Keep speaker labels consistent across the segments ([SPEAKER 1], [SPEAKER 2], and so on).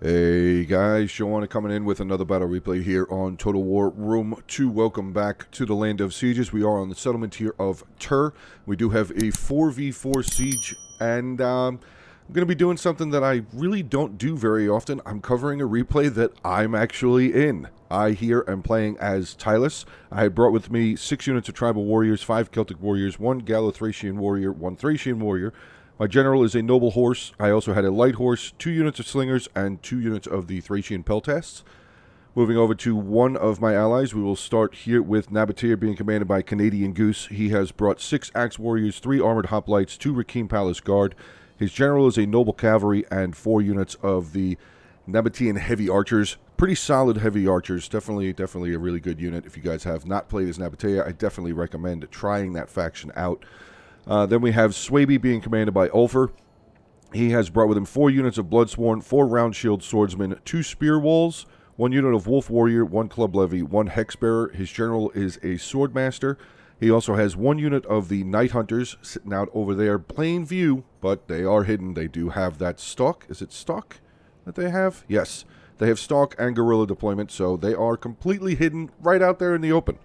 [SPEAKER 1] Hey guys, Shawana coming in with another battle replay here on Total War Room 2. Welcome back to the Land of Sieges. We are on the settlement here of Tur. We do have a 4v4 siege, and I'm going to be doing something that I really don't do very often. I'm covering a replay that I'm actually in. I here am playing as Tylus. I had brought with me 6 units of Tribal Warriors, 5 Celtic Warriors, 1 Gallo-Thracian Warrior, 1 Thracian Warrior. My general is a noble horse. I also had a light horse, 2 units of slingers, and 2 units of the Thracian peltasts. Moving over to one of my allies, we will start here with Nabatea being commanded by Canadian Goose. He has brought 6 axe warriors, 3 armored hoplites, 2 Rakim Palace guard. His general is a noble cavalry and 4 units of the Nabatean heavy archers. Pretty solid heavy archers. Definitely a really good unit. If you guys have not played as Nabatea, I definitely recommend trying that faction out. Then we have Swaby being commanded by Ulfer. He has brought with him 4 units of Bloodsworn, 4 Round Shield Swordsmen, 2 Spear Walls, 1 unit of Wolf Warrior, 1 Club Levy, 1 Hexbearer. His general is a Swordmaster. He also has 1 unit of the Night Hunters sitting out over there, plain view, but they are hidden. They do have that stalk. Is it stalk that they have? Yes. They have stalk and guerrilla deployment, so they are completely hidden right out there in the open.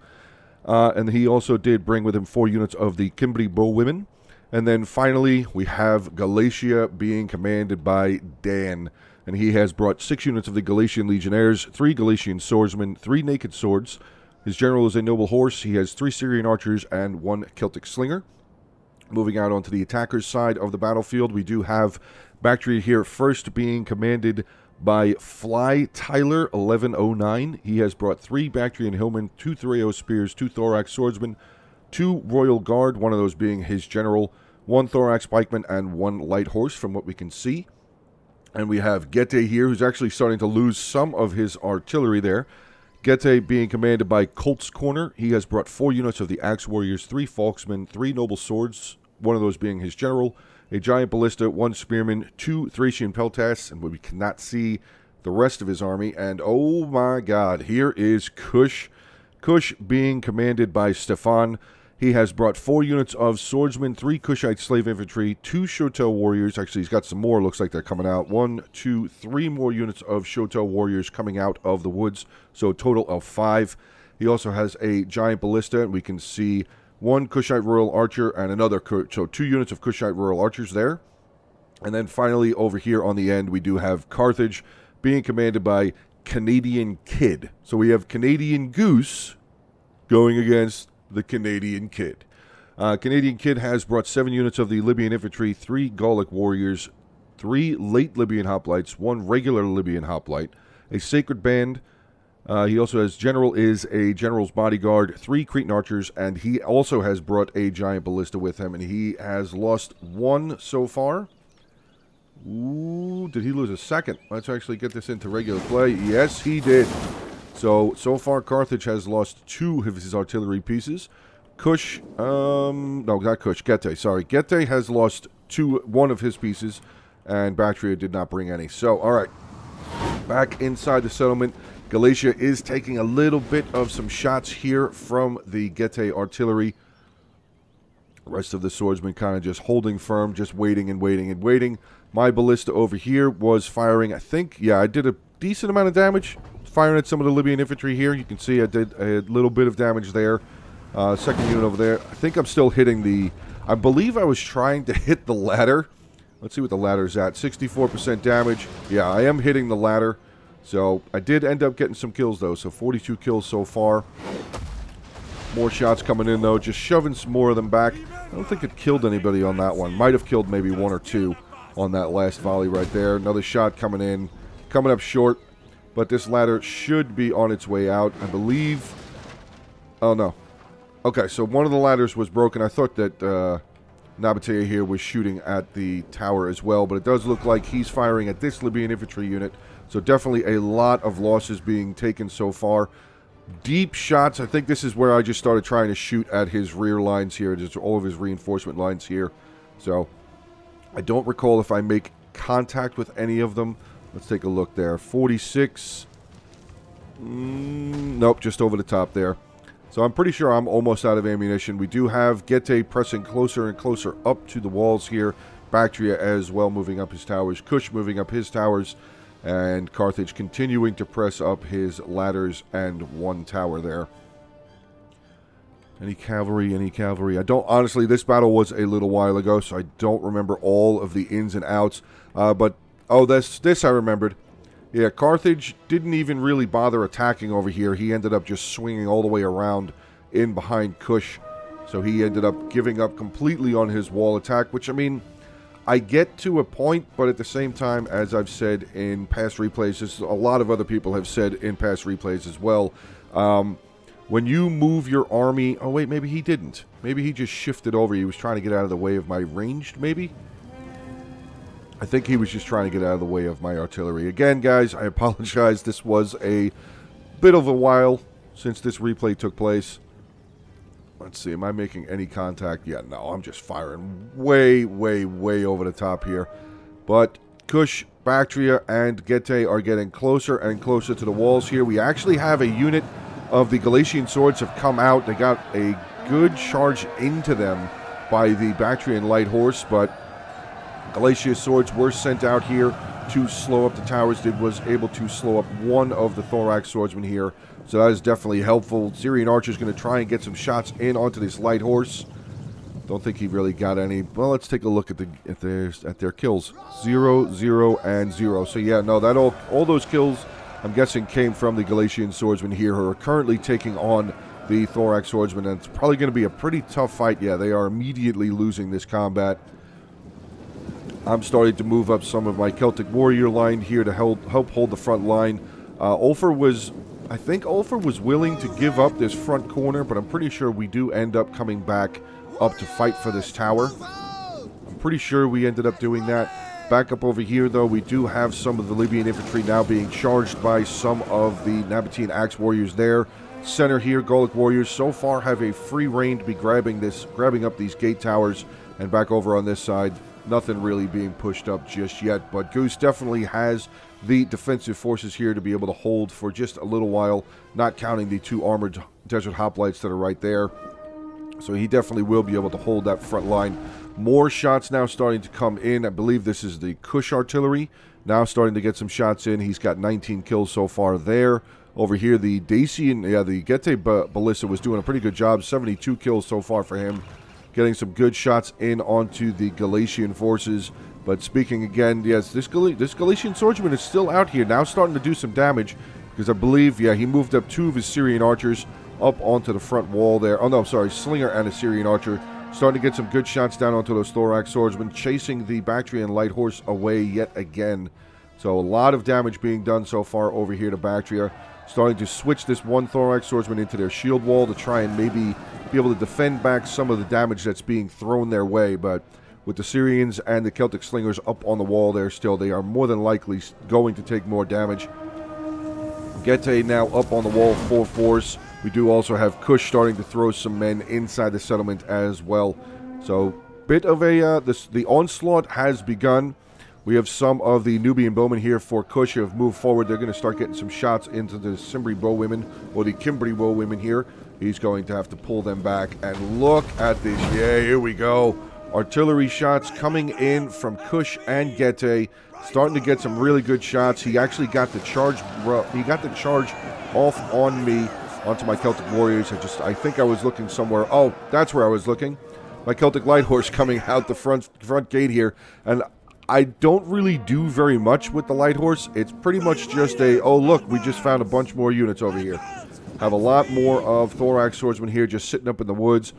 [SPEAKER 1] And he also did bring with him 4 units of the Cimbri Bowwomen. And then finally, we have Galatia being commanded by Dan. And he has brought 6 units of the Galatian Legionnaires, 3 Galatian Swordsmen, 3 Naked Swords. His general is a noble horse. He has 3 Syrian archers and 1 Celtic Slinger. Moving out onto the attackers' side of the battlefield, we do have Bactria here first being commanded by Fly Tyler 1109. He has brought 3 Bactrian Hillmen, 2 Thoreo Spears, 2 Thorax Swordsmen, 2 Royal Guard, one of those being his general, 1 Thorax Pikeman, and 1 Light Horse from what we can see. And we have Gete here, who's actually starting to lose some of his artillery there. Gete being commanded by Colt's Corner. He has brought 4 units of the Axe Warriors, 3 Falksmen, 3 Noble Swords, one of those being his general, a Giant Ballista, 1 Spearman, 2 Thracian Peltasts, and we cannot see the rest of his army. And oh my god, here is Kush. Kush being commanded by Stefan. He has brought 4 units of swordsmen, 3 Kushite slave infantry, 2 Shotel warriors. Actually, he's got some more. Looks like they're coming out. 1, 2, 3 more units of Shotel warriors coming out of the woods. So a total of 5. He also has a Giant Ballista, and we can see 1 Kushite Royal Archer and another, so 2 units of Kushite Royal Archers there. And then finally, over here on the end, we do have Carthage being commanded by Canadian Kid. So we have Canadian Goose going against the Canadian Kid. Canadian Kid has brought 7 units of the Libyan infantry, 3 Gallic warriors, 3 late Libyan hoplites, 1 regular Libyan hoplite, a sacred band. He also has general is a general's bodyguard, 3 Cretan archers, and he also has brought a giant ballista with him, and he has lost 1 so far. Ooh, did he lose a second? Let's actually get this into regular play. Yes, he did. So far Carthage has lost 2 of his artillery pieces. Kush, no, not Kush, Gete, sorry. Gete has lost 1 of his pieces, and Bactria did not bring any. So, alright, back inside the settlement. Galatia is taking a little bit of some shots here from the Gete artillery. The rest of the swordsmen kind of just holding firm, just waiting and waiting and waiting. My ballista over here was firing, I think, yeah, I did a decent amount of damage. Firing at some of the Libyan infantry here. You can see I did a little bit of damage there. Second unit over there. I think I'm still hitting the... I believe I was trying to hit the ladder. Let's see what the ladder's at. 64% damage. Yeah, I am hitting the ladder. So, I did end up getting some kills, though. So, 42 kills so far. More shots coming in, though. Just shoving some more of them back. I don't think it killed anybody on that one. Might have killed maybe 1 or 2 on that last volley right there. Another shot coming in. Coming up short. But this ladder should be on its way out, I believe. Oh, no. Okay, so one of the ladders was broken. I thought that Nabatea here was shooting at the tower as well, but it does look like he's firing at this Libyan infantry unit. So definitely a lot of losses being taken so far. Deep shots. I think this is where I just started trying to shoot at his rear lines here, just all of his reinforcement lines here. So I don't recall if I make contact with any of them. Let's take a look there. 46. Nope, just over the top there. So I'm pretty sure I'm almost out of ammunition. We do have Gete pressing closer and closer up to the walls here. Bactria as well moving up his towers. Kush moving up his towers. And Carthage continuing to press up his ladders and one tower there. Any cavalry, any cavalry? I don't, honestly, this battle was a little while ago, so I don't remember all of the ins and outs. But, oh, this I remembered. Yeah, Carthage didn't even really bother attacking over here. He ended up just swinging all the way around in behind Kush. So he ended up giving up completely on his wall attack, which, I mean, I get to a point, but at the same time, as I've said in past replays, this a lot of other people have said in past replays as well, when you move your army... Oh, wait, maybe he didn't. Maybe he just shifted over. He was trying to get out of the way of my ranged, maybe? I think he was just trying to get out of the way of my artillery. Again, guys, I apologize. This was a bit of a while since this replay took place. Let's see. Am I making any contact? Yeah, no. I'm just firing way, way, way over the top here. But Kush, Bactria, and Getae are getting closer and closer to the walls here. We actually have a unit of the Galatian swords have come out. They got a good charge into them by the Bactrian light horse, but Galatia swords were sent out here to slow up the towers. It was able to slow up one of the Thorax swordsmen here, so that is definitely helpful. Syrian archer's going to try and get some shots in onto this light horse. Don't think he really got any. Well, let's take a look at their kills. 0, 0, and 0. So yeah, no, that all those kills, I'm guessing, came from the Galatian swordsmen here, who are currently taking on the Thorax swordsmen, and it's probably going to be a pretty tough fight. Yeah, they are immediately losing this combat. I'm starting to move up some of my Celtic warrior line here to help hold the front line. I think Ulfr was willing to give up this front corner, but I'm pretty sure we do end up coming back up to fight for this tower. I'm pretty sure we ended up doing that. Back up over here, though, we do have some of the Libyan infantry now being charged by some of the Nabatean axe warriors there. Center here, Gaulic warriors so far have a free reign to be grabbing up these gate towers, and back over on this side, nothing really being pushed up just yet, but Goose definitely has the defensive forces here to be able to hold for just a little while, not counting the 2 armored desert hoplites that are right there. So he definitely will be able to hold that front line. More shots now starting to come in. I believe this is the Kush artillery now starting to get some shots in. He's got 19 kills so far there. Over here, the Dacian, the Getae Ballista was doing a pretty good job. 72 kills so far for him. Getting some good shots in onto the Galatian forces. But speaking again, yes, this Galatian swordsman is still out here, now starting to do some damage. Because I believe, yeah, he moved up 2 of his Syrian archers up onto the front wall there. Oh, no, sorry, Slinger and a Syrian archer. Starting to get some good shots down onto those Thorax swordsmen. Chasing the Bactrian light horse away yet again. So a lot of damage being done so far over here to Bactria. Starting to switch this one Thorax swordsman into their shield wall to try and maybe be able to defend back some of the damage that's being thrown their way. But with the Syrians and the Celtic slingers up on the wall there still, they are more than likely going to take more damage. Getae now up on the wall, full force. We do also have Kush starting to throw some men inside the settlement as well. So, bit of a, the onslaught has begun. We have some of the Nubian bowmen here for Kush who have moved forward. They're going to start getting some shots into the Cimbri bowwomen, or the Cimbri bowwomen here. He's going to have to pull them back. And look at this. Yeah, here we go. Artillery shots coming in from Kush and Getae. Starting to get some really good shots. He actually got the charge. He got the charge off on me, onto my Celtic warriors. I think I was looking somewhere. Oh, that's where I was looking. My Celtic light horse coming out the front gate here, and I don't really do very much with the light horse. It's pretty much just a, oh look, we just found a bunch more units over here. Have a lot more of Thorax swordsmen here just sitting up in the woods.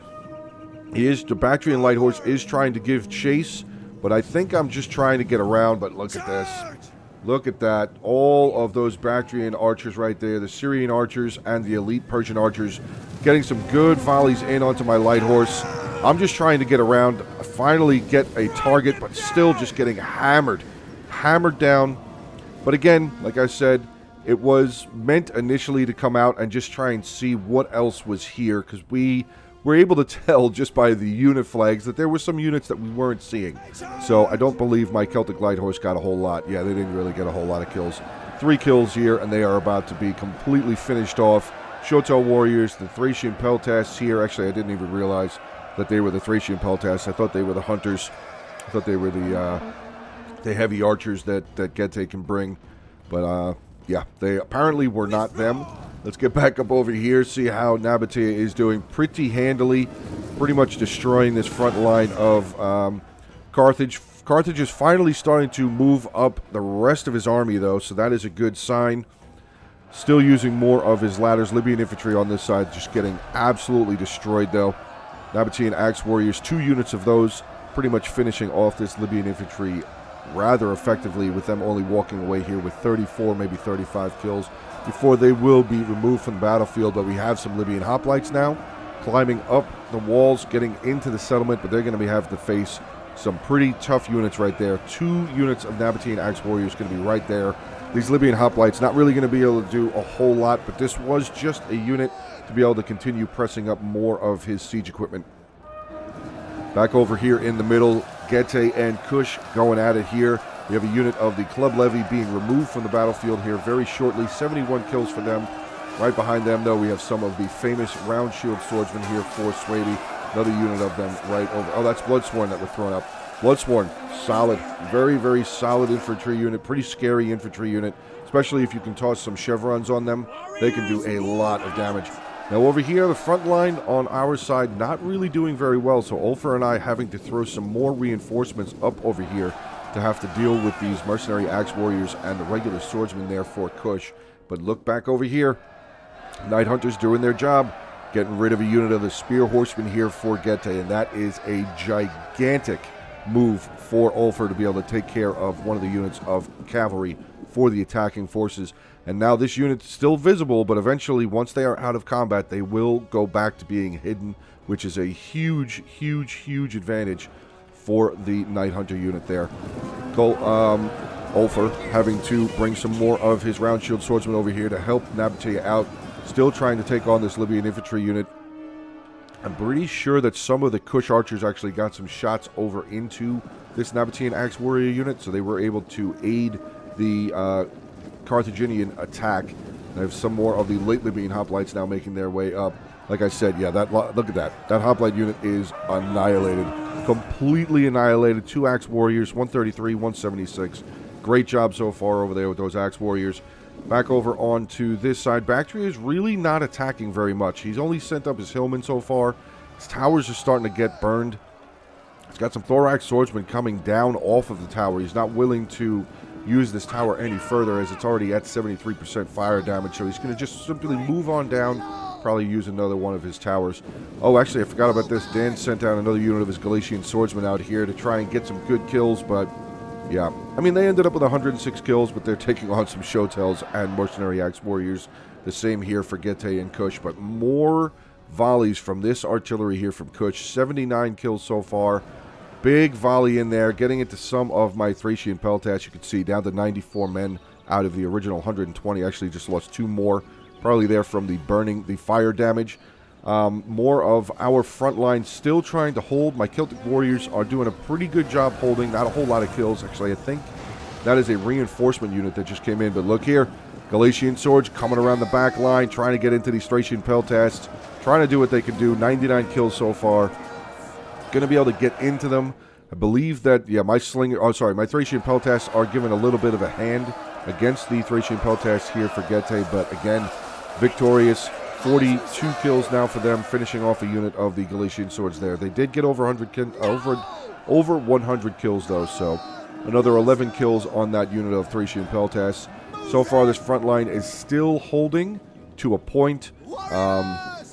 [SPEAKER 1] The Bactrian light horse is trying to give chase, but I think I'm just trying to get around. But look at this. Look at that. All of those Bactrian archers right there, the Syrian archers and the elite Persian archers, getting some good volleys in onto my light horse. I'm just trying to get around, finally get a target, but still just getting hammered down. But again, like I said, it was meant initially to come out and just try and see what else was here, because we were able to tell just by the unit flags that there were some units that we weren't seeing. So I don't believe my Celtic light horse got a whole lot. Yeah, they didn't really get a whole lot of kills. 3 kills here, and they are about to be completely finished off. Shotel warriors, the Thracian peltasts here. Actually, I didn't even realize that they were the Thracian peltasts. I thought they were the hunters. I thought they were the heavy archers that Getae can bring. But, yeah, they apparently were not them. Let's get back up over here, see how Nabatea is doing pretty handily, pretty much destroying this front line of Carthage. Carthage is finally starting to move up the rest of his army, though, so that is a good sign. Still using more of his ladders. Libyan infantry on this side just getting absolutely destroyed, though. Nabatean Axe Warriors, 2 units of those, pretty much finishing off this Libyan infantry rather effectively, with them only walking away here with 34, maybe 35 kills before they will be removed from the battlefield. But we have some Libyan hoplites now climbing up the walls, getting into the settlement, but they're going to have to face some pretty tough units right there. 2 units of Nabatean Axe Warriors going to be right there. These Libyan hoplites not really going to be able to do a whole lot, but this was just a unit to be able to continue pressing up more of his siege equipment. Back over here in the middle, Getae and Kush going at it here. We have a unit of the Club Levy being removed from the battlefield here very shortly. 71 kills for them. Right behind them, though, we have some of the famous round shield swordsmen here for Swaby. Another unit of them right over. Oh, that's Bloodsworn that we're throwing up. Bloodsworn, solid. Very, very solid infantry unit. Pretty scary infantry unit, especially if you can toss some chevrons on them. They can do a lot of damage. Now over here, the front line on our side not really doing very well, so Ulfer and I having to throw some more reinforcements up over here to have to deal with these mercenary axe warriors and the regular swordsmen there for Kush. But look back over here. Night Hunters doing their job, getting rid of a unit of the Spear Horsemen here for Getae, and that is a gigantic move for Ulfer to be able to take care of one of the units of cavalry for the attacking forces. And now this unit's still visible, but eventually, once they are out of combat, they will go back to being hidden, which is a huge, huge, huge advantage for the Night Hunter unit there. Ulfer having to bring some more of his round shield swordsmen over here to help Nabatea out. Still trying to take on this Libyan infantry unit. I'm pretty sure that some of the Kush archers actually got some shots over into this Nabatean Axe Warrior unit, so they were able to aid the Carthaginian attack. I have some more of the late Libyan hoplites now making their way up. Like I said, yeah, look at that. That hoplite unit is annihilated. Completely annihilated. 2 Axe Warriors, 133, 176. Great job so far over there with those Axe Warriors. Back over onto this side. Bactria is really not attacking very much. He's only sent up his hillmen so far. His towers are starting to get burned. He's got some Thorax swordsmen coming down off of the tower. He's not willing to use this tower any further as it's already at 73% fire damage. So he's going to just simply move on down. Probably use another one of his towers. Oh, actually, I forgot about this. Dan sent down another unit of his Galician swordsmen out here to try and get some good kills, but yeah, I mean, they ended up with 106 kills, but they're taking on some Showtells and Mercenary Axe Warriors. The same here for Getae and Kush, but more volleys from this artillery here from Kush. 79 kills so far. Big volley in there, getting into some of my Thracian Peltasts. You can see down to 94 men out of the original 120. Actually, just lost 2 more. Probably there from the fire damage. More of our front line still trying to hold. My Celtic Warriors are doing a pretty good job holding. Not a whole lot of kills. Actually, I think that is a reinforcement unit that just came in. But look here. Galician Swords coming around the back line, trying to get into these Thracian Peltasts. Trying to do what they can do. 99 kills so far. Going to be able to get into them. I believe that, yeah, my Thracian Peltasts are giving a little bit of a hand against the Thracian Peltasts here for Getae. But again, victorious. 42 kills now for them, finishing off a unit of the Galician Swords there. They did get over 100 kills, though, so another 11 kills on that unit of Thracian Peltasts. So far, this front line is still holding to a point.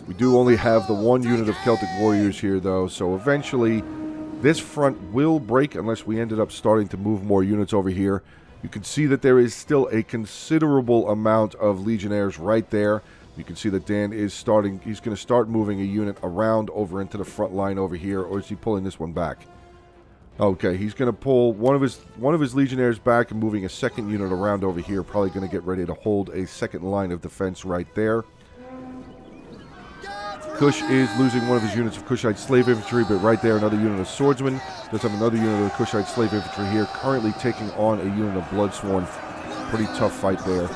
[SPEAKER 1] We do only have the 1 unit of Celtic Warriors here, though, so eventually this front will break unless we ended up starting to move more units over here. You can see that there is still a considerable amount of Legionnaires right there. You can see that Dan is he's going to start moving a unit around over into the front line over here, or is he pulling this one back? Okay, he's going to pull one of his Legionnaires back and moving a second unit around over here, probably going to get ready to hold a second line of defense right there. Kush is losing one of his units of Kushite slave infantry, but right there another unit of swordsmen. Does have another unit of Kushite slave infantry here, currently taking on a unit of Bloodsworn. Pretty tough fight there.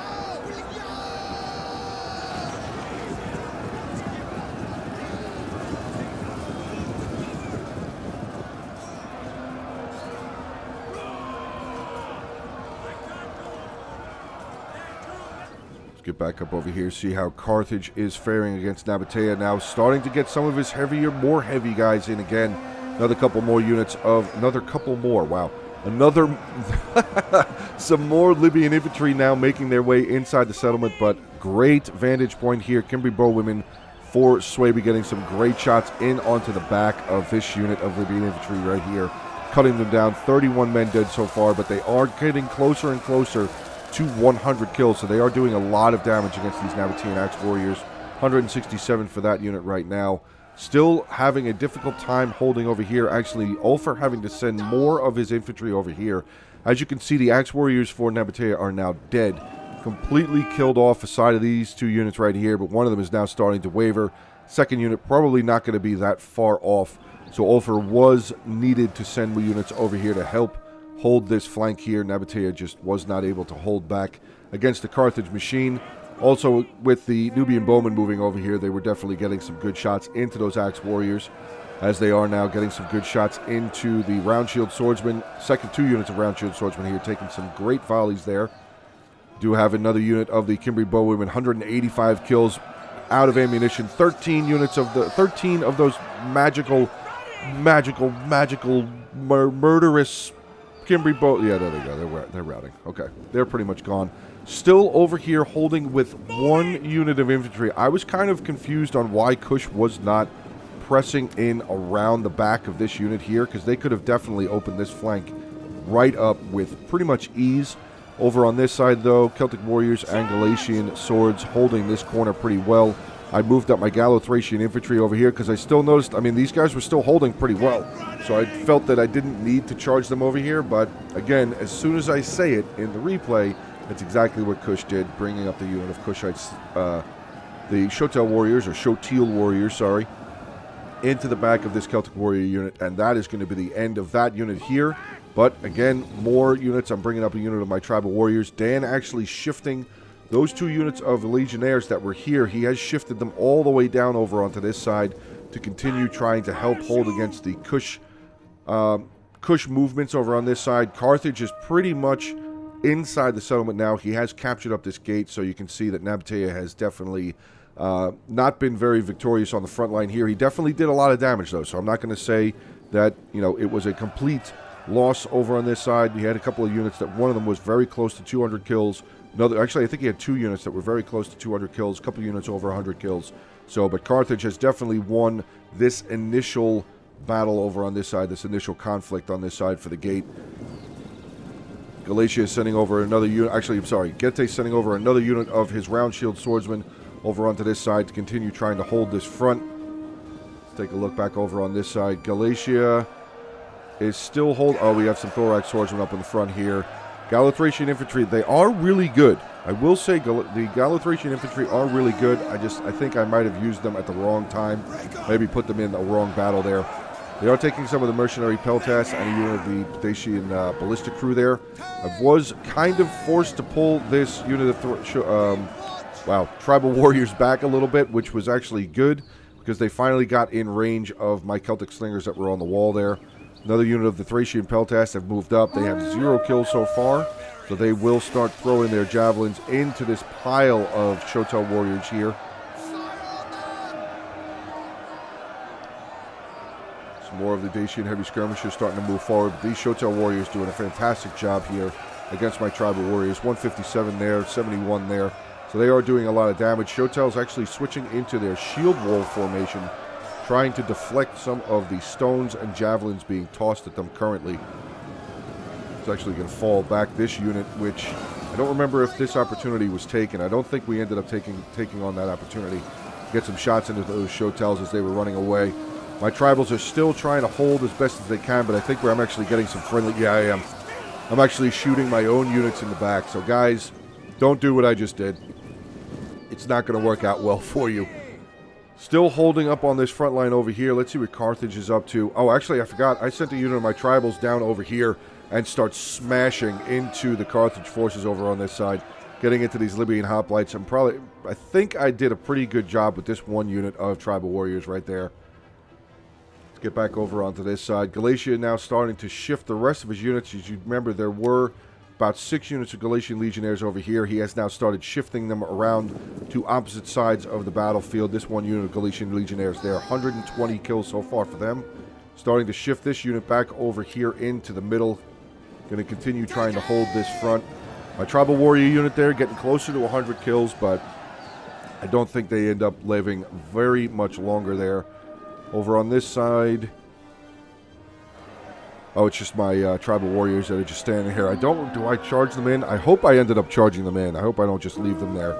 [SPEAKER 1] Let's get back up over here, see how Carthage is faring against Nabatea. Now starting to get some of his more heavy guys in again. Another couple more, wow. Some more Libyan infantry now making their way inside the settlement, but great vantage point here. Cavalry bowwomen for Swaby getting some great shots in onto the back of this unit of Libyan infantry right here, cutting them down. 31 men dead so far, but they are getting closer and closer to 100 kills, so they are doing a lot of damage against these Nabatean Axe Warriors. 167 for that unit right now. Still having a difficult time holding over here. Actually, Ulfer having to send more of his infantry over here. As you can see, the Axe Warriors for Nabatea are now dead. Completely killed off the side of these two units right here, but one of them is now starting to waver. Second unit probably not going to be that far off, so Ulfer was needed to send more units over here to help hold this flank here. Nabatea just was not able to hold back against the Carthage machine. Also, with the Nubian bowmen moving over here, they were definitely getting some good shots into those Axe Warriors, as they are now getting some good shots into the Round Shield Swordsmen. Second two units of Round Shield Swordsmen here, taking some great volleys there. Do have another unit of the Cavalry bowwomen, 185 kills out of ammunition. 13 of those magical, murderous Cavalry bow. Yeah, there they go. They're routing. Okay, they're pretty much gone. Still over here holding with one unit of infantry. I was kind of confused on why Kush was not pressing in around the back of this unit here, because they could have definitely opened this flank right up with pretty much ease. Over on this side, though, Celtic Warriors and Galatian Swords holding this corner pretty well. I moved up my Gallo-Thracian infantry over here because I still noticed, these guys were still holding pretty well. So I felt that I didn't need to charge them over here, but again, as soon as I say it in the replay, that's exactly what Kush did, bringing up the unit of Kushites, the Shotel Warriors, or Shotil Warriors, sorry, into the back of this Celtic Warrior unit, and that is going to be the end of that unit here. But again, more units. I'm bringing up a unit of my Tribal Warriors. Dan actually shifting those two units of Legionnaires that were here. He has shifted them all the way down over onto this side to continue trying to help hold against the Kush movements over on this side. Carthage is pretty much inside the settlement now. He has captured up this gate, so you can see that Nabatea has definitely not been very victorious on the front line here. He definitely did a lot of damage, though, so I'm not going to say that, it was a complete loss over on this side. He had a couple of units that one of them was very close to 200 kills. Actually, I think he had two units that were very close to 200 kills, a couple of units over 100 kills. So, but Carthage has definitely won this initial battle over on this side, this initial conflict on this side for the gate. Galatia is sending over another unit. Actually, I'm sorry, Gete is sending over another unit of his Round Shield Swordsmen over onto this side to continue trying to hold this front. Let's take a look back over on this side. Galatia is still oh, we have some Thorax Swordsmen up in the front here. Gallo-Thracian infantry, they are really good. I will say the Gallo-Thracian infantry are really good. I think I might have used them at the wrong time. Maybe put them in the wrong battle there. They are taking some of the mercenary Peltas and a unit of the Dacian ballistic crew there. I was kind of forced to pull this unit of Tribal Warriors back a little bit, which was actually good because they finally got in range of my Celtic Slingers that were on the wall there. Another unit of the Thracian Peltas have moved up. They have 0 kills so far, so they will start throwing their javelins into this pile of Shotel Warriors here. Some more of the Dacian heavy skirmishers starting to move forward. These Shotel Warriors doing a fantastic job here against my Tribal Warriors. 157 there, 71 there. So they are doing a lot of damage. Shotel's actually switching into their shield wall formation, trying to deflect some of the stones and javelins being tossed at them currently. It's actually going to fall back this unit, which I don't remember if this opportunity was taken. I don't think we ended up taking on that opportunity. Get some shots into those Shotels as they were running away. My Tribals are still trying to hold as best as they can, but I think where I'm actually getting some friendly... Yeah, I am. I'm actually shooting my own units in the back. So guys, don't do what I just did. It's not going to work out well for you. Still holding up on this front line over here. Let's see what Carthage is up to. Oh, actually, I forgot. I sent a unit of my Tribals down over here and start smashing into the Carthage forces over on this side, getting into these Libyan hoplites. I think I did a pretty good job with this one unit of Tribal Warriors right there. Let's get back over onto this side. Galatia now starting to shift the rest of his units. As you remember, there were about 6 units of Galatian Legionnaires over here. He has now started shifting them around to opposite sides of the battlefield. This 1 unit of Galatian Legionnaires there, 120 kills so far for them. Starting to shift this unit back over here into the middle. Going to continue trying to hold this front. My Tribal Warrior unit there getting closer to 100 kills, but I don't think they end up living very much longer there. Over on this side... Oh, it's just my Tribal Warriors that are just standing here. Do I charge them in? I hope I ended up charging them in. I hope I don't just leave them there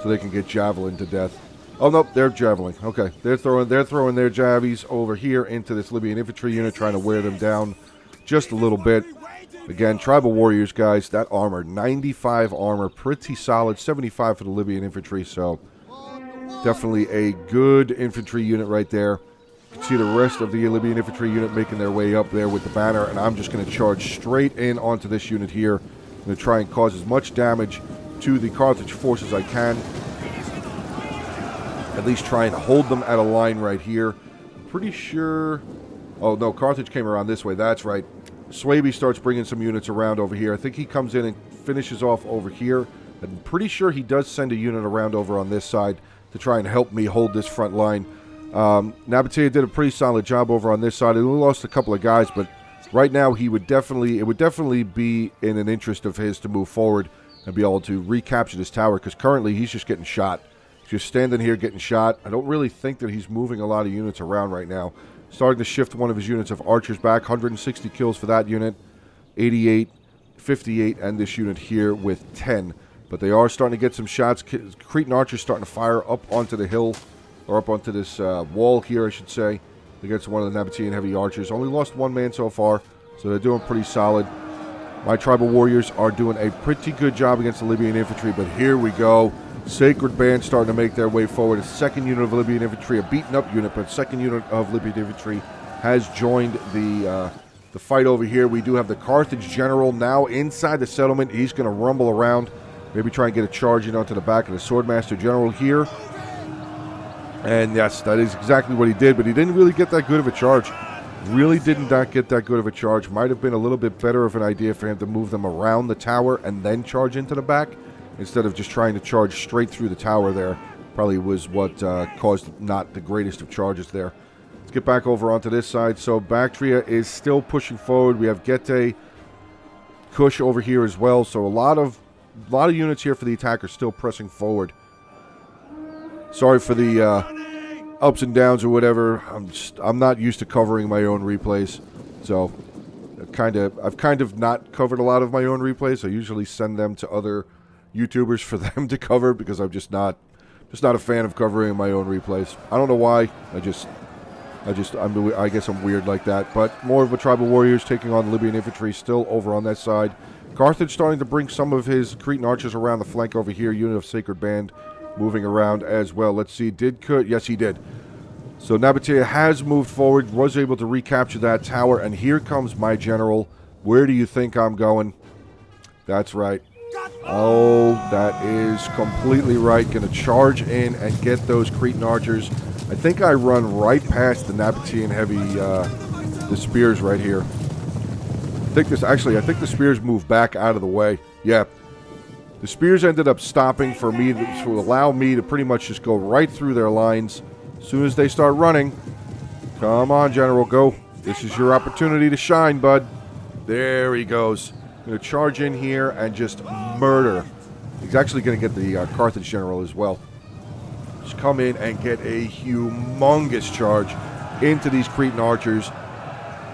[SPEAKER 1] so they can get javelin to death. Oh, nope, they're javeling. Okay, they're throwing their javies over here into this Libyan infantry unit, trying to wear them down just a little bit. Again, Tribal Warriors, guys, that armor, 95 armor, pretty solid, 75 for the Libyan infantry, so definitely a good infantry unit right there. You can see the rest of the Libyan infantry unit making their way up there with the banner, and I'm just going to charge straight in onto this unit here. I'm going to try and cause as much damage to the Carthage force as I can. At least trying to hold them at a line right here. I'm pretty sure... Oh, no, Carthage came around this way. That's right. Swaby starts bringing some units around over here. I think he comes in and finishes off over here. I'm pretty sure he does send a unit around over on this side to try and help me hold this front line. Nabatea did a pretty solid job over on this side. He lost a couple of guys, but right now it would definitely be in an interest of his to move forward and be able to recapture this tower, because currently he's just getting shot. He's just standing here getting shot. I don't really think that he's moving a lot of units around right now. Starting to shift one of his units of archers back. 160 kills for that unit. 88, 58, and this unit here with 10. But they are starting to get some shots. Cretan archers starting to fire up onto the hill, or up onto this wall here, I should say, against one of the Nabatean heavy archers. Only lost 1 man so far, so they're doing pretty solid. My Tribal Warriors are doing a pretty good job against the Libyan infantry, but here we go. Sacred Band starting to make their way forward. A 2nd unit of Libyan infantry, a beaten up unit, but 2nd unit of Libyan infantry has joined the fight over here. We do have the Carthage general now inside the settlement. He's going to rumble around, maybe try and get a charge in onto the back of the Swordmaster general here. And yes, that is exactly what he did, but he didn't really get that good of a charge. Really did not get that good of a charge. Might have been a little bit better of an idea for him to move them around the tower and then charge into the back, instead of just trying to charge straight through the tower there. Probably was what caused not the greatest of charges there. Let's get back over onto this side. So Bactria is still pushing forward. We have Gete, Kush over here as well. So a lot of units here for the attackers still pressing forward. Sorry for the ups and downs or whatever. I'm not used to covering my own replays, so I've kind of not covered a lot of my own replays. I usually send them to other YouTubers for them to cover, because I'm just not a fan of covering my own replays. I don't know why. I guess I'm weird like that. But more of a Tribal Warriors taking on Libyan infantry still over on that side. Carthage starting to bring some of his Cretan archers around the flank over here. Unit of Sacred Band moving around as well. Let's see. Yes, he did. So Nabatea has moved forward, was able to recapture that tower, and here comes my general. Where do you think I'm going? That's right. Oh, that is completely right. Going to charge in and get those Cretan archers. I think I run right past the Nabatean heavy, the spears right here. I think the spears moved back out of the way. Yeah. The spears ended up stopping for me to allow me to pretty much just go right through their lines. As soon as they start running, come on, General, go. This is your opportunity to shine, bud. There he goes. Going to charge in here and just murder. He's actually going to get the Carthage general as well. Just come in and get a humongous charge into these Cretan archers.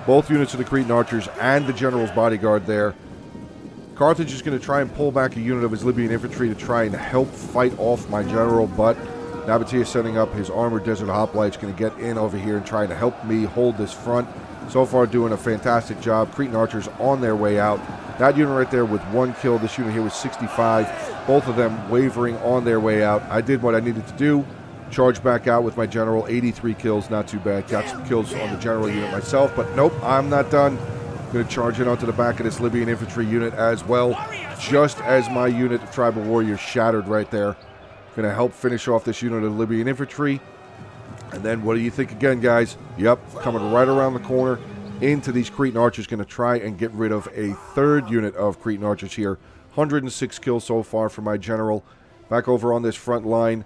[SPEAKER 1] Both units of the Cretan archers and the general's bodyguard there. Carthage is going to try and pull back a unit of his Libyan infantry to try and help fight off my general, but Nabatea is setting up his armored desert hoplites, going to get in over here and trying to help me hold this front. So far doing a fantastic job. Cretan archers on their way out. That unit right there with 1 kill. This unit here was 65. Both of them wavering on their way out. I did what I needed to do. Charge back out with my general. 83 kills, not too bad. Got some kills on the general unit myself, but nope, I'm not done. Going to charge in onto the back of this Libyan infantry unit as well, just as my unit of Tribal Warriors shattered right there. Going to help finish off this unit of Libyan infantry. And then what do you think again, guys? Yep, coming right around the corner into these Cretan archers. Going to try and get rid of a third unit of Cretan archers here. 106 kills so far for my general. Back over on this front line,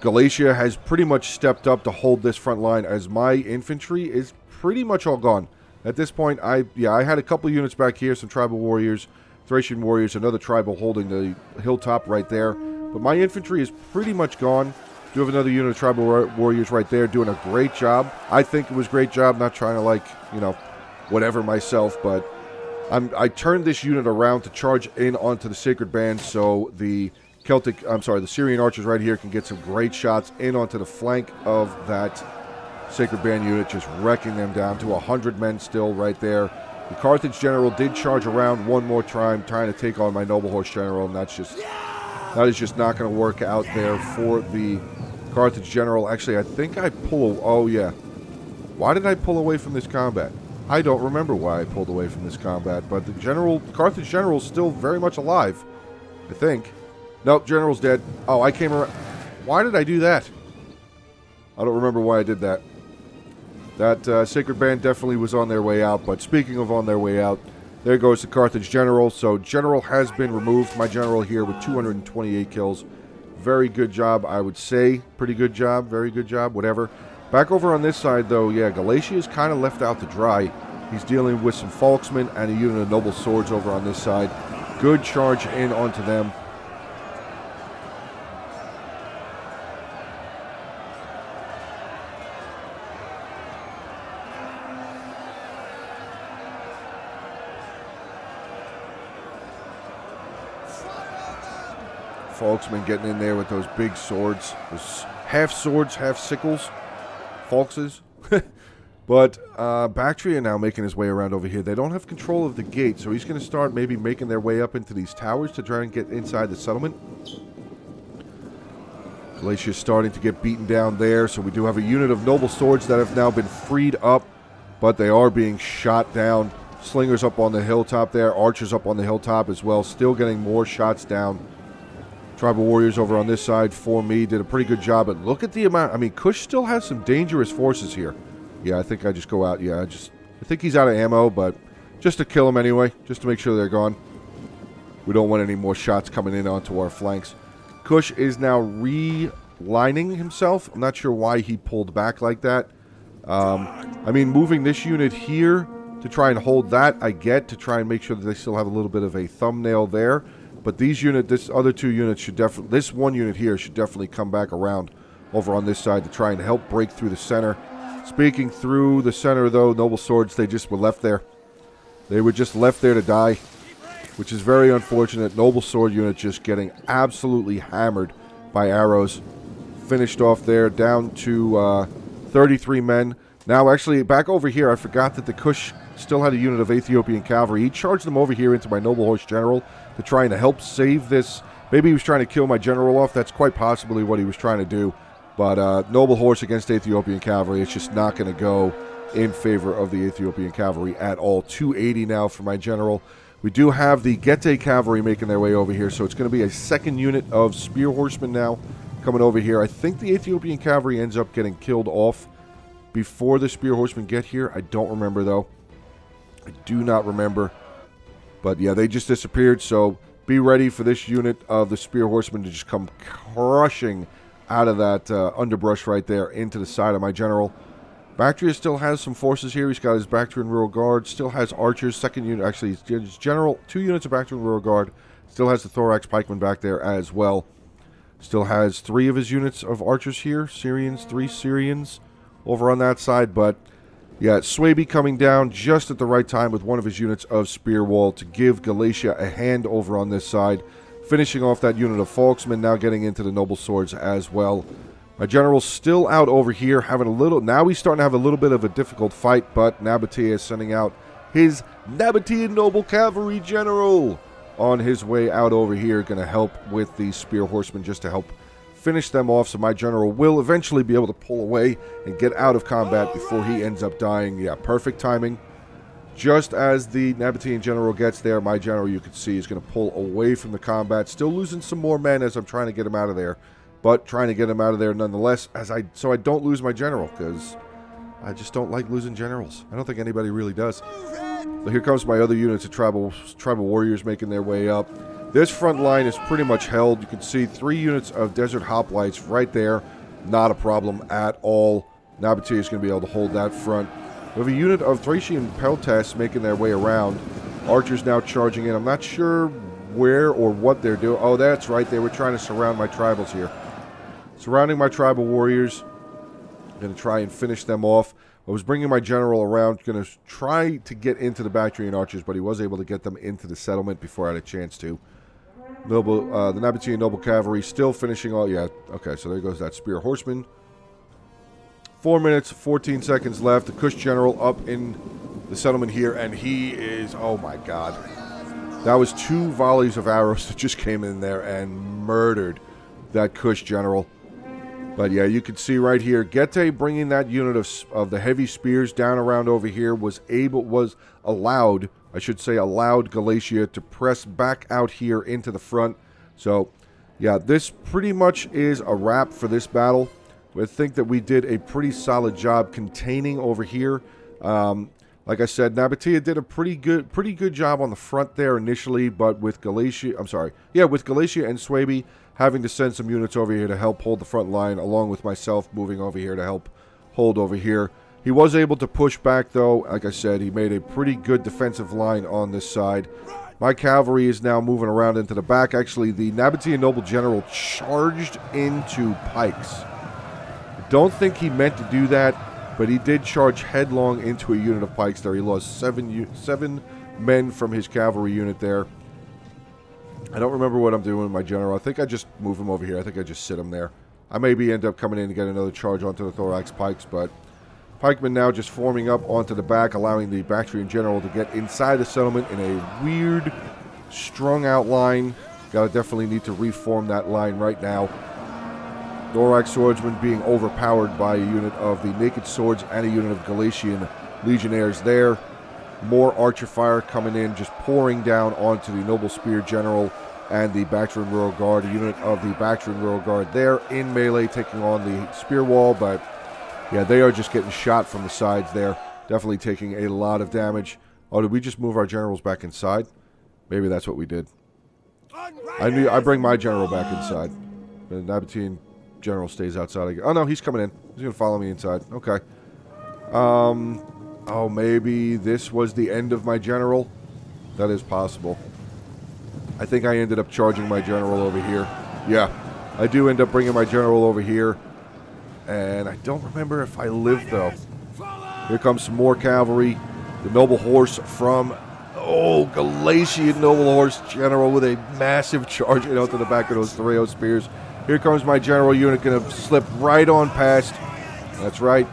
[SPEAKER 1] Galatia has pretty much stepped up to hold this front line, as my infantry is pretty much all gone. At this point, I had a couple units back here, some tribal warriors, Thracian warriors, another tribal holding the hilltop right there. But my infantry is pretty much gone. Do have another unit of tribal warriors right there doing a great job. I think it was a great job, not trying to, like, you know, whatever myself, but I turned this unit around to charge in onto the Sacred Band, so the the Syrian archers right here can get some great shots in onto the flank of that Sacred Band unit, just wrecking them down to 100 men still right there. The Carthage general did charge around one more time, trying to take on my noble horse general, and that is just not going to work out there for the Carthage general. Actually, I think I oh yeah. Why did I pull away from this combat? I don't remember why I pulled away from this combat, but the Carthage general is still very much alive, I think. Nope, general's dead. Oh, I came around. Why did I do that? I don't remember why I did that. That Sacred Band definitely was on their way out, but speaking of on their way out, there goes the Carthage general. So general has been removed. My general here with 228 kills. Very good job, I would say. Pretty good job, very good job, whatever. Back over on this side, though, yeah, Galatia is kind of left out to dry. He's dealing with some Falksmen and a unit of noble swords over on this side. Good charge in onto them. Falksmen getting in there with those big swords. Those half swords, half sickles. Falkses. But Bactria now making his way around over here. They don't have control of the gate, so he's going to start maybe making their way up into these towers to try and get inside the settlement. Galatia's starting to get beaten down there, so we do have a unit of noble swords that have now been freed up, but they are being shot down. Slingers up on the hilltop there, archers up on the hilltop as well, still getting more shots down. Tribal warriors over on this side for me did a pretty good job, but look at the amount. I mean, Kush still has some dangerous forces here. Yeah, I think I just go out. Yeah, I think he's out of ammo, but just to kill him anyway, just to make sure they're gone. We don't want any more shots coming in onto our flanks. Kush is now relining himself. I'm not sure why he pulled back like that. I mean, moving this unit here to try and hold that, I get, to try and make sure that they still have a little bit of a thumbnail there. But this other two units should definitely, this one unit here should definitely come back around over on this side to try and help break through the center. Speaking through the center, though, noble swords, they just were left there. They were just left there to die, which is very unfortunate. Noble sword unit just getting absolutely hammered by arrows. Finished off there, down to 33 men. Now, actually, back over here, I forgot that the Kush still had a unit of Ethiopian cavalry. He charged them over here into my noble horse general to try and help save this. Maybe he was trying to kill my general off. That's quite possibly what he was trying to do. But noble horse against Ethiopian cavalry, it's just not going to go in favor of the Ethiopian cavalry at all. 280 now for my general. We do have the Gete cavalry making their way over here, so it's going to be a second unit of spear horsemen now coming over here. I think the Ethiopian cavalry ends up getting killed off before the spear horsemen get here. I don't remember, though. I do not remember. But yeah, they just disappeared, so be ready for this unit of the spear horsemen to just come crushing out of that underbrush right there into the side of my general. Bactria still has some forces here. He's got his Bactrian Rural Guard, still has archers, second unit, actually his general, 2 units of Bactrian Rural Guard, still has the Thorax pikemen back there as well. Still has 3 of his units of archers here, Syrians, 3 Syrians over on that side, but yeah, Swaby coming down just at the right time with one of his units of Spear Wall to give Galatia a hand over on this side. Finishing off that unit of Falksmen, now getting into the Noble Swords as well. My general's still out over here, having a little... Now he's starting to have a little bit of a difficult fight, but Nabatea is sending out his Nabatean Noble Cavalry General on his way out over here, going to help with the Spear Horsemen just to help finish them off, so my general will eventually be able to pull away and get out of combat before he ends up dying. Yeah, perfect timing. Just as the Nabatean general gets there, my general, you can see, is going to pull away from the combat. Still losing some more men as I'm trying to get him out of there, but trying to get him out of there nonetheless, so I don't lose my general, because I just don't like losing generals. I don't think anybody really does. So here comes my other units of tribal warriors making their way up. This front line is pretty much held. You can see 3 units of desert hoplites right there. Not a problem at all. Nabatea is going to be able to hold that front. We have a unit of Thracian peltasts making their way around. Archers now charging in. I'm not sure where or what they're doing. Oh, that's right. They were trying to surround my tribals here. Surrounding my tribal warriors. I'm going to try and finish them off. I was bringing my general around, going to try to get into the Bactrian archers, but he was able to get them into the settlement before I had a chance to. The Nabatean noble cavalry still finishing all. Yeah, okay, so there goes that spear horseman. 4 minutes, 14 seconds left. The Kush general up in the settlement here, and he is, oh my god. That was 2 volleys of arrows that just came in there and murdered that Kush general. But yeah, you can see right here, Getae bringing that unit of the heavy spears down around over here was allowed Galatia to press back out here into the front. So yeah, this pretty much is a wrap for this battle. I think that we did a pretty solid job containing over here. Like I said, Nabatea did a pretty good job on the front there initially, but with Galatia and Swaby having to send some units over here to help hold the front line, along with myself moving over here to help hold over here. He was able to push back, though. Like I said, he made a pretty good defensive line on this side. My cavalry is now moving around into the back. Actually, the Nabatean noble general charged into pikes. I don't think he meant to do that, but he did charge headlong into a unit of pikes there. He lost 7 men from his cavalry unit there. I don't remember what I'm doing with my general. I think I just move him over here. I think I just sit him there. I maybe end up coming in to get another charge onto the thorax pikes, but pikemen now just forming up onto the back, allowing the Bactrian general to get inside the settlement in a weird, strung-out line. Gotta definitely need to reform that line right now. Thorax swordsmen being overpowered by a unit of the naked swords and a unit of Galatian legionnaires there. More archer fire coming in, just pouring down onto the noble spear general and the Bactrian rural guard. A unit of the Bactrian rural guard there in melee taking on the spear wall, but yeah, they are just getting shot from the sides there. Definitely taking a lot of damage. Oh, did we just move our generals back inside? Maybe that's what we did. I bring my general back inside. The Nabatean general stays outside again. Oh no, he's coming in. He's going to follow me inside. Okay. Oh, maybe this was the end of my general? That is possible. I think I ended up charging my general over here. Yeah, I do end up bringing my general over here. And I don't remember if I lived, though. Here comes some more cavalry. The noble horse from, Galatian noble horse general with a massive charge out to the back of those Thoreo spears. Here comes my general unit, going to slip right on past. That's right.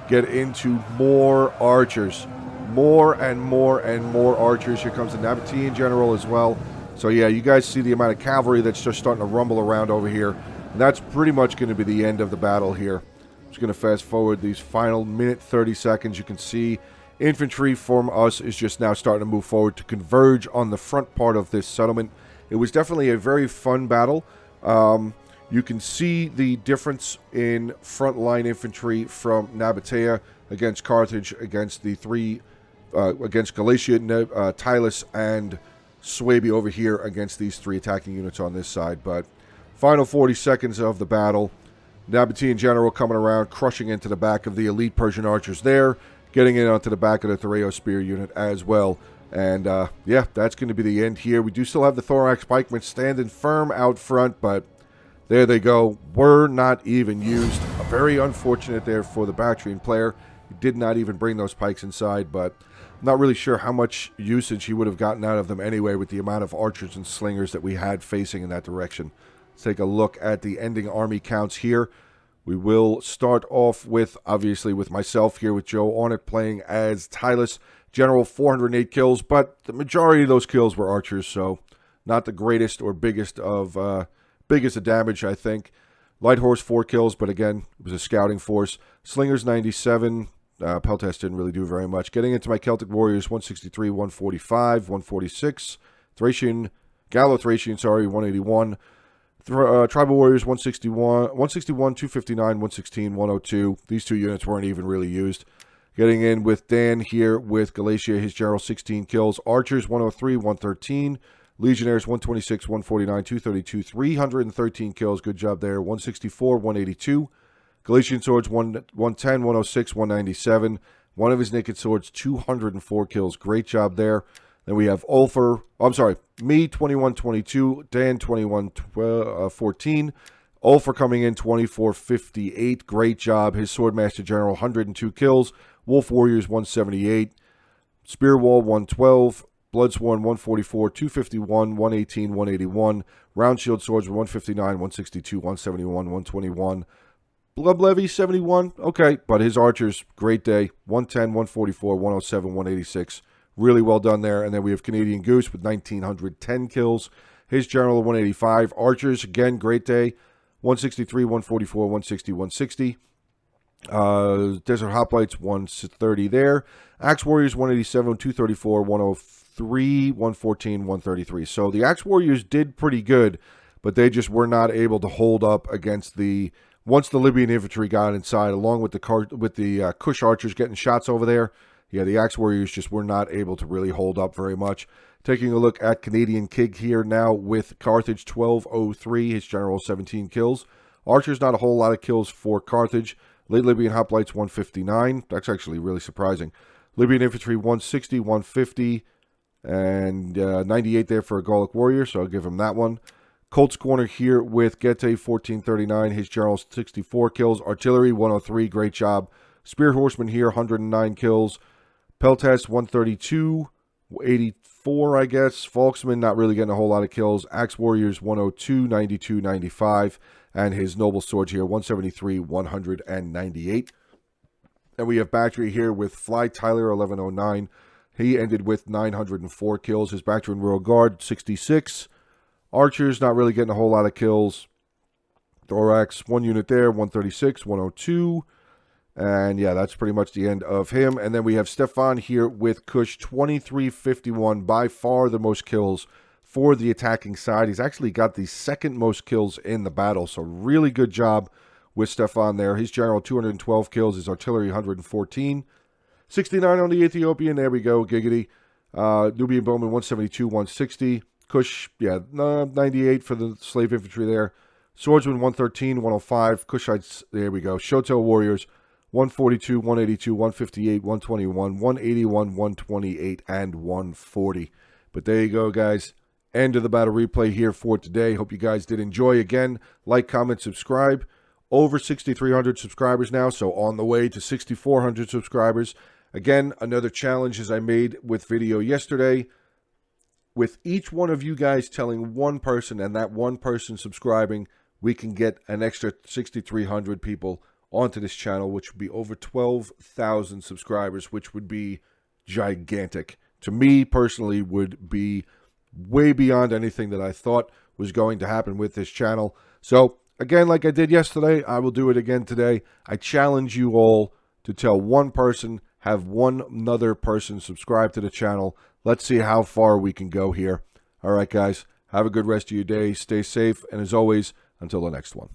[SPEAKER 1] Get into more archers. More and more and more archers. Here comes the Nabatean general as well. So yeah, you guys see the amount of cavalry that's just starting to rumble around over here. And that's pretty much going to be the end of the battle here. I'm just going to fast forward these final minute 30 seconds. You can see infantry from us is just now starting to move forward to converge on the front part of this settlement. It was definitely a very fun battle. You can see the difference in frontline infantry from Nabatea against Carthage, against the against Galatia, Tylus, and Swaby over here against these 3 attacking units on this side. But final 40 seconds of the battle. Nabatean general coming around, crushing into the back of the elite Persian archers there, getting in onto the back of the Thoreo spear unit as well. And yeah, that's going to be the end here. We do still have the thorax pikemen standing firm out front, but there they go. Were not even used. Very unfortunate there for the Bactrian player. He did not even bring those pikes inside, but I'm not really sure how much usage he would have gotten out of them anyway with the amount of archers and slingers that we had facing in that direction. Let's take a look at the ending army counts here. We will start off with, obviously, with myself here with Joe Onit playing as Tylus. General, 408 kills, but the majority of those kills were archers, so not the greatest or biggest of damage, I think. Light horse, 4 kills, but again, it was a scouting force. Slingers, 97. Peltast didn't really do very much. Getting into my Celtic warriors, 163, 145, 146. Gallo-Thracian, 181. Tribal Warriors 161, 259, 116, 102. These two units weren't even really used. Getting in with Dan here with Galatia, his general 16 kills. Archers 103, 113. Legionnaires 126, 149, 232, 313 kills. Good job there. 164, 182. Galatian swords 110, 106, 197. One of his naked swords 204 kills. Great job there. Then we have me 21, 22. Dan 21, 14. Ulfer coming in 24, 58. Great job. His Swordmaster General 102 kills. Wolf Warriors 178. Spear Wall 112. Bloodsworn 144, 251, 118, 181. Round Shield Swords 159, 162, 171, 121. Blood Levy 71. Okay, but his archers, great day. 110, 144, 107, 186. Really well done there. And then we have Canadian Goose with 1,910 kills. His general 185. Archers, again, great day. 163, 144, 160, 160. Desert Hoplites 130 there. Axe Warriors 187, 234, 103, 114, 133. So the Axe Warriors did pretty good, but they just were not able to hold up against the once the Libyan infantry got inside, along with the Kush archers getting shots over there. Yeah, the Axe Warriors just were not able to really hold up very much. Taking a look at Canadian King here now with Carthage 1203, his general 17 kills. Archers, not a whole lot of kills for Carthage. Late Libyan Hoplites 159. That's actually really surprising. Libyan Infantry 160, 150, and 98 there for a Gallic Warrior, so I'll give him that one. Colts Corner here with Gete 1439. His general 64 kills. Artillery 103. Great job. Spear Horseman here 109 kills. Peltas 132, 84 I guess. Falksman not really getting a whole lot of kills. Axe Warriors 102, 92, 95. And his Noble Swords here 173, 198. And we have Battery here with Fly Tyler 1109. He ended with 904 kills. His Bactrian Royal Guard 66. Archers not really getting a whole lot of kills. Thorax, one unit there, 136, 102. And yeah, that's pretty much the end of him. And then we have Stefan here with Kush 2351. By far the most kills for the attacking side. He's actually got the second most kills in the battle. So really good job with Stefan there. His general 212 kills. His artillery 114. 69 on the Ethiopian. There we go. Giggity. Nubian Bowman 172, 160. Kush, yeah, 98 for the slave infantry there. Swordsman 113, 105. Kushites, there we go. Shoto Warriors 142, 182, 158, 121, 181, 128, and 140. But there you go, guys. End of the battle replay here for today. Hope you guys did enjoy. Again, like, comment, subscribe. Over 6,300 subscribers now, so on the way to 6,400 subscribers. Again, another challenge as I made with video yesterday. With each one of you guys telling one person and that one person subscribing, we can get an extra 6,300 people onto this channel, which would be over 12,000 subscribers, which would be gigantic. To me, personally, would be way beyond anything that I thought was going to happen with this channel. So, again, like I did yesterday, I will do it again today. I challenge you all to tell one person, have one other person subscribe to the channel. Let's see how far we can go here. All right, guys, have a good rest of your day. Stay safe, and as always, until the next one.